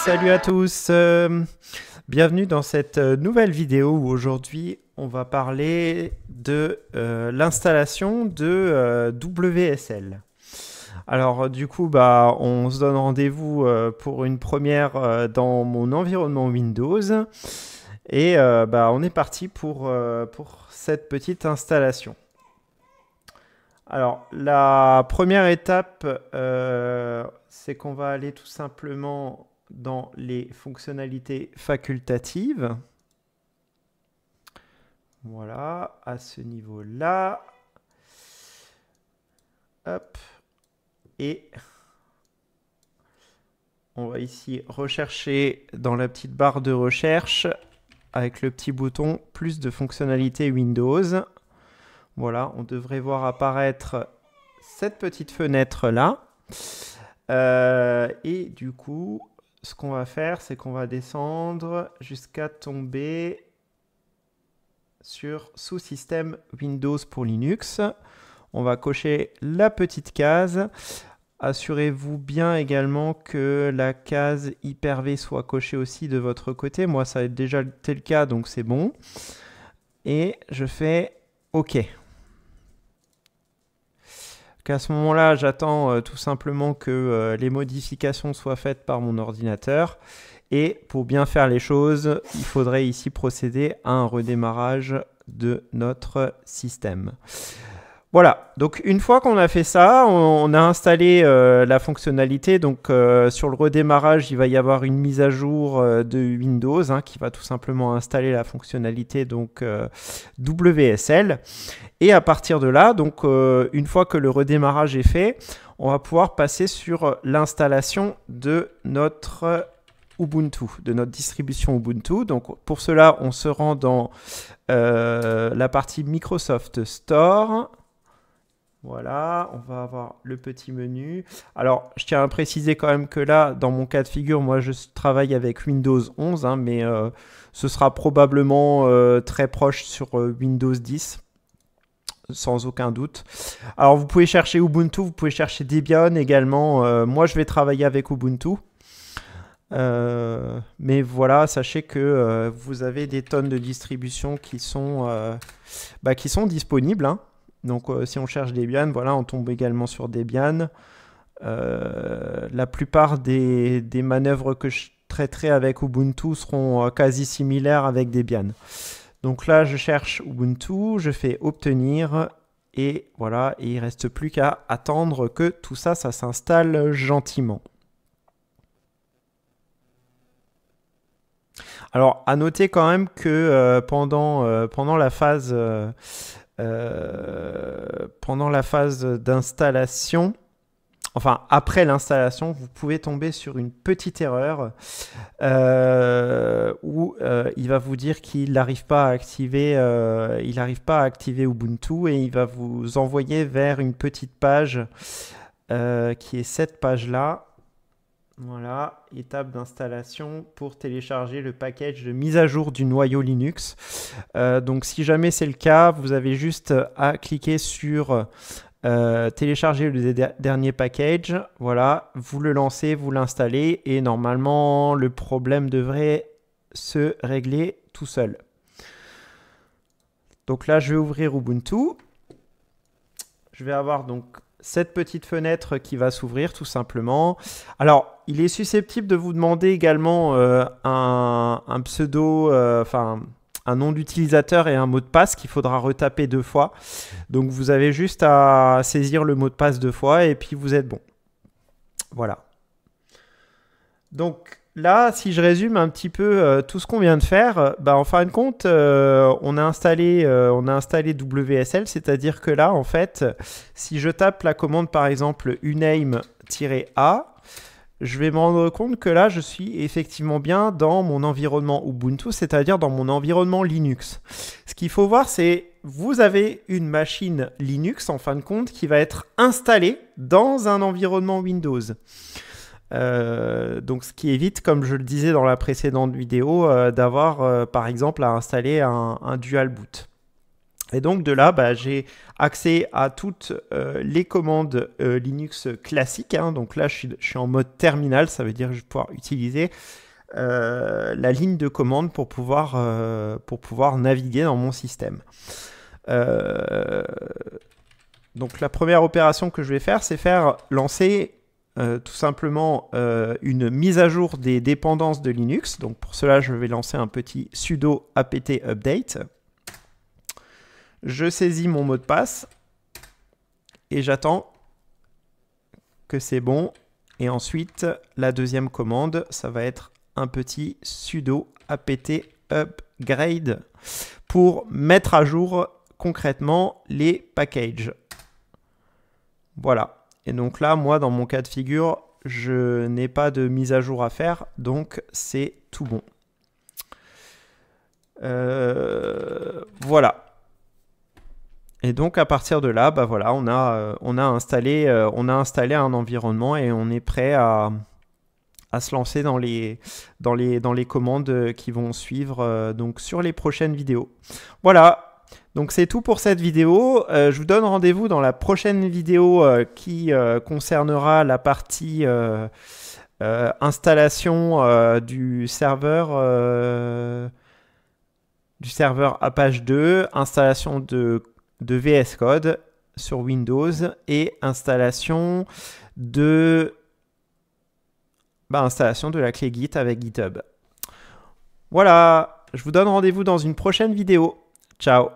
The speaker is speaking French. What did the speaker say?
Salut à tous, bienvenue dans cette nouvelle vidéo où aujourd'hui on va parler de l'installation de WSL. Alors du coup on se donne rendez-vous pour une première dans mon environnement Windows et on est parti pour cette petite installation. Alors la première étape c'est qu'on va aller tout simplement dans les fonctionnalités facultatives. Voilà, à ce niveau-là. Hop. Et on va ici rechercher dans la petite barre de recherche avec le petit bouton plus de fonctionnalités Windows. Voilà, on devrait voir apparaître cette petite fenêtre-là. Et du coup, ce qu'on va faire, c'est qu'on va descendre jusqu'à tomber sur sous-système Windows pour Linux. On va cocher la petite case. Assurez-vous bien également que la case Hyper-V soit cochée aussi de votre côté. Moi, ça a déjà été le cas, donc c'est bon. Et je fais OK. À ce moment-là, j'attends tout simplement que les modifications soient faites par mon ordinateur. Et pour bien faire les choses, il faudrait ici procéder à un redémarrage de notre système. Voilà, donc une fois qu'on a fait ça, on a installé la fonctionnalité. Donc sur le redémarrage, il va y avoir une mise à jour de Windows qui va tout simplement installer la fonctionnalité donc WSL. Et à partir de là, donc une fois que le redémarrage est fait, on va pouvoir passer sur l'installation de notre Ubuntu, de notre distribution Ubuntu. Donc pour cela, on se rend dans la partie Microsoft Store. Voilà, on va avoir le petit menu. Alors, je tiens à préciser quand même que là, dans mon cas de figure, moi, je travaille avec Windows 11, mais ce sera probablement très proche sur Windows 10, sans aucun doute. Alors, vous pouvez chercher Ubuntu, vous pouvez chercher Debian également. Moi, je vais travailler avec Ubuntu. Mais voilà, sachez que vous avez des tonnes de distributions qui sont disponibles. Donc si on cherche Debian, voilà, on tombe également sur Debian. La plupart des manœuvres que je traiterai avec Ubuntu seront quasi similaires avec Debian. Donc là, je cherche Ubuntu, je fais obtenir et voilà, et il ne reste plus qu'à attendre que tout ça, ça s'installe gentiment. Alors, à noter quand même que pendant la phase d'installation, enfin après l'installation, vous pouvez tomber sur une petite erreur où il va vous dire qu'il n'arrive pas à activer, Ubuntu et il va vous envoyer vers une petite page qui est cette page-là. Voilà, étape d'installation pour télécharger le package de mise à jour du noyau Linux. Donc si jamais c'est le cas, vous avez juste à cliquer sur télécharger le dernier package. Voilà, vous le lancez, vous l'installez et normalement le problème devrait se régler tout seul. Donc là, je vais ouvrir Ubuntu. Je vais avoir donc cette petite fenêtre qui va s'ouvrir tout simplement. Alors, il est susceptible de vous demander également un pseudo, un nom d'utilisateur et un mot de passe qu'il faudra retaper 2 fois. Donc, vous avez juste à saisir le mot de passe 2 fois et puis vous êtes bon. Voilà. Donc là, si je résume un petit peu tout ce qu'on vient de faire, en fin de compte, on a installé WSL, c'est-à-dire que là, en fait, si je tape la commande, par exemple, uname-a, je vais me rendre compte que là, je suis effectivement bien dans mon environnement Ubuntu, c'est-à-dire dans mon environnement Linux. Ce qu'il faut voir, c'est vous avez une machine Linux, en fin de compte, qui va être installée dans un environnement Windows. Donc ce qui évite, comme je le disais dans la précédente vidéo, d'avoir par exemple à installer un dual boot. Et donc de là, bah, j'ai accès à toutes les commandes Linux classiques. Hein. Donc là, je suis en mode terminal, ça veut dire que je vais pouvoir utiliser la ligne de commande pour pouvoir naviguer dans mon système. Donc la première opération que je vais faire, c'est faire lancer tout simplement une mise à jour des dépendances de Linux. Donc pour cela, je vais lancer un petit sudo apt update. Je saisis mon mot de passe et j'attends que c'est bon. Et ensuite, la deuxième commande, ça va être un petit sudo apt upgrade pour mettre à jour concrètement les packages. Voilà. Et donc là, moi, dans mon cas de figure, je n'ai pas de mise à jour à faire, donc c'est tout bon. Voilà. Et donc à partir de là, bah voilà, on a installé un environnement et on est prêt à se lancer dans les commandes qui vont suivre donc sur les prochaines vidéos. Voilà, donc c'est tout pour cette vidéo. Je vous donne rendez-vous dans la prochaine vidéo qui concernera la partie installation du serveur Apache 2, installation de VS Code sur Windows et installation de la clé Git avec GitHub. Voilà, je vous donne rendez-vous dans une prochaine vidéo. Ciao!